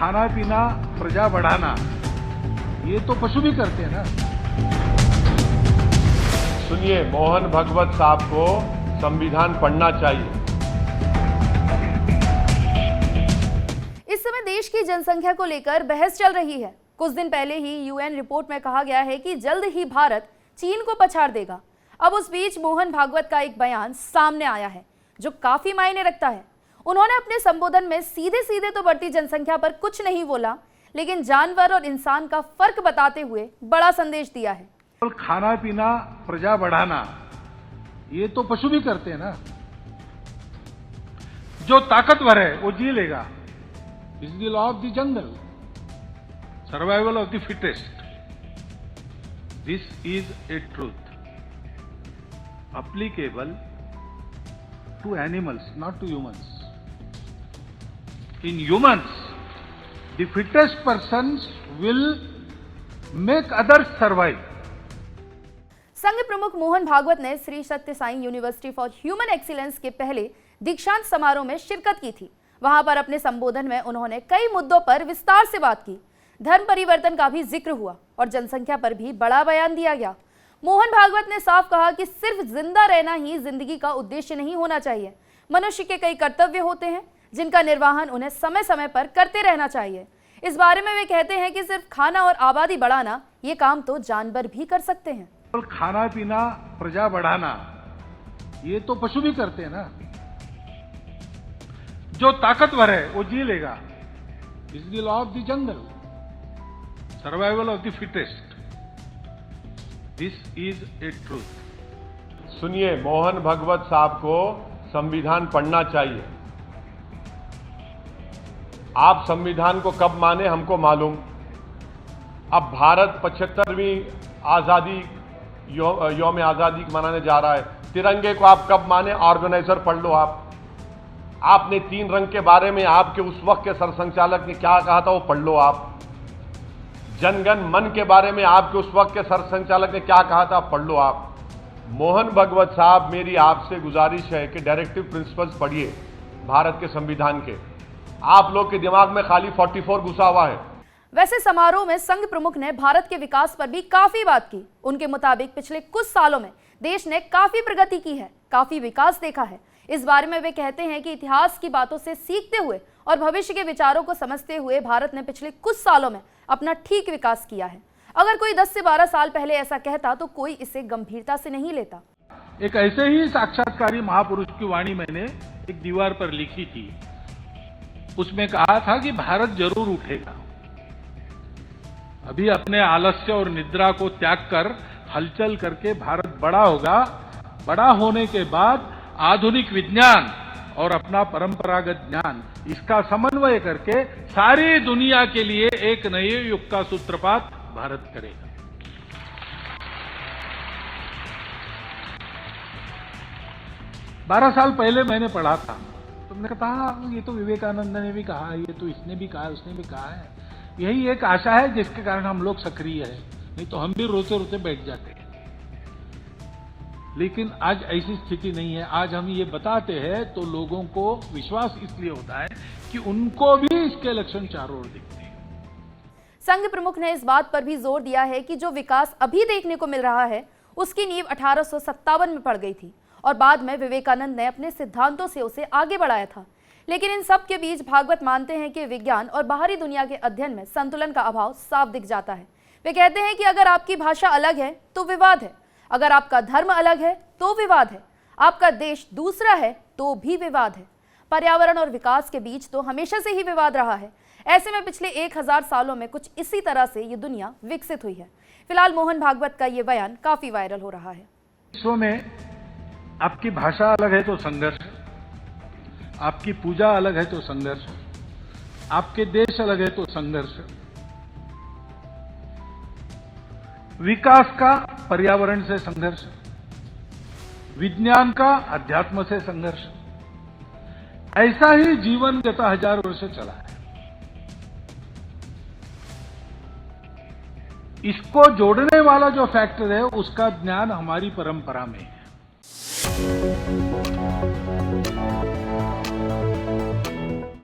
खाना पीना, प्रजा बढ़ाना, ये तो पशु भी करते हैं ना। सुनिए, मोहन भागवत साहब को संविधान पढ़ना चाहिए। इस समय देश की जनसंख्या को लेकर बहस चल रही है। कुछ दिन पहले ही यूएन रिपोर्ट में कहा गया है कि जल्द ही भारत चीन को पछाड़ देगा। अब उस बीच मोहन भागवत का एक बयान सामने आया है जो काफी मायने रखता है। उन्होंने अपने संबोधन में सीधे सीधे तो बढ़ती जनसंख्या पर कुछ नहीं बोला, लेकिन जानवर और इंसान का फर्क बताते हुए बड़ा संदेश दिया है। खाना पीना, प्रजा बढ़ाना, ये तो पशु भी करते हैं ना। जो ताकतवर है वो जी लेगा। Is the law of the jungle, survival of the fittest. This is a truth applicable to animals, not to humans. In humans, the fittest persons will make others survive. संघ प्रमुख मोहन भागवत ने श्री सत्य Sai university for human excellence के पहले दीक्षांत समारोह में शिरकत की थी। वहां पर अपने संबोधन में उन्होंने कई मुद्दों पर विस्तार से बात की। धर्म परिवर्तन का भी जिक्र हुआ और जनसंख्या पर भी बड़ा बयान दिया गया। मोहन भागवत ने साफ कहा कि सिर्फ जिंदा रहना ही जिंदगी का उद्देश्य नहीं होना चाहिए। मनुष्य के कई कर्तव्य होते हैं जिनका निर्वहन उन्हें समय समय पर करते रहना चाहिए। इस बारे में वे कहते हैं कि सिर्फ खाना और आबादी बढ़ाना, ये काम तो जानवर भी कर सकते हैं। खाना पीना, प्रजा बढ़ाना, ये तो पशु भी करते हैं ना। जो ताकतवर है वो जी लेगा। Is the law of the jungle, survival of the fittest. This is a truth. सुनिए, मोहन भागवत साहब को संविधान पढ़ना चाहिए। आप संविधान को कब माने हमको मालूम। अब भारत 75वीं आजादी यौम आजादी मनाने जा रहा है। तिरंगे को आप कब माने, ऑर्गेनाइजर पढ़ लो आप। आपने 3 रंग के बारे में आपके उस वक्त के सरसंघचालक ने क्या कहा था वो पढ़ लो आप। जनगण मन के बारे में आपके उस वक्त के सरसंघचालक ने क्या कहा था पढ़ लो आप। मोहन भागवत साहब, मेरी आपसे गुजारिश है कि डायरेक्टिव प्रिंसिपल्स पढ़िए भारत के संविधान के। आप लोग के दिमाग में खाली 44 घुसा हुआ है। वैसे समारोह में संघ प्रमुख ने भारत के विकास पर भी काफी बात की। उनके मुताबिक पिछले कुछ सालों में देश ने काफी प्रगति की है, काफी विकास देखा है। इस बारे में वे कहते हैं कि इतिहास की बातों से सीखते हुए और भविष्य के विचारों को समझते हुए भारत ने पिछले कुछ सालों में अपना ठीक विकास किया है। अगर कोई 10 से 12 साल पहले ऐसा कहता तो कोई इसे गंभीरता से नहीं लेता। एक ऐसे ही साक्षात्कारी महापुरुष की वाणी मैंने एक दीवार पर लिखी थी। उसमें कहा था कि भारत जरूर उठेगा। अभी अपने आलस्य और निद्रा को त्याग कर हलचल करके भारत बड़ा होगा। बड़ा होने के बाद आधुनिक विज्ञान और अपना परंपरागत ज्ञान, इसका समन्वय करके सारी दुनिया के लिए एक नए युग का सूत्रपात भारत करेगा। बारह साल पहले मैंने पढ़ा था, तो मैंने कहा ये तो विवेकानंद ने भी कहा, ये तो इसने भी कहा, उसने भी कहा है। यही एक आशा है जिसके कारण हम लोग सक्रिय हैं, नहीं तो हम भी रोते रोते बैठ जाते हैं। लेकिन आज ऐसी स्थिति नहीं है। आज हम ये बताते हैं तो लोगों को विश्वास इसलिए होता है कि उनको भी इसके लक्षण चारों ओर दिखते हैं। संघ प्रमुख ने इस बात पर भी जोर दिया है कि जो विकास अभी देखने को मिल रहा है उसकी नींव 1857 में पड़ गई थी और बाद में विवेकानंद ने अपने सिद्धांतों से उसे आगे बढ़ाया था। लेकिन इन सब के बीच भागवत मानते हैं कि विज्ञान और बाहरी दुनिया के अध्ययन में संतुलन का अभाव साफ दिख जाता है। वे कहते हैं कि अगर आपकी भाषा अलग है तो विवाद है, अगर आपका धर्म अलग है तो विवाद है, आपका देश दूसरा है तो भी विवाद है। पर्यावरण और विकास के बीच तो हमेशा से ही विवाद रहा है। ऐसे में पिछले 1000 सालों में कुछ इसी तरह से ये दुनिया विकसित हुई है। फिलहाल मोहन भागवत का ये बयान काफी वायरल हो रहा है। विश्व में आपकी भाषा अलग है तो संघर्ष, आपकी पूजा अलग है तो संघर्ष, आपके देश अलग है तो संघर्ष। विकास का पर्यावरण से संघर्ष, विज्ञान का अध्यात्म से संघर्ष। ऐसा ही जीवन गत 1000 वर्ष चला है। इसको जोड़ने वाला जो फैक्टर है उसका ज्ञान हमारी परंपरा में है।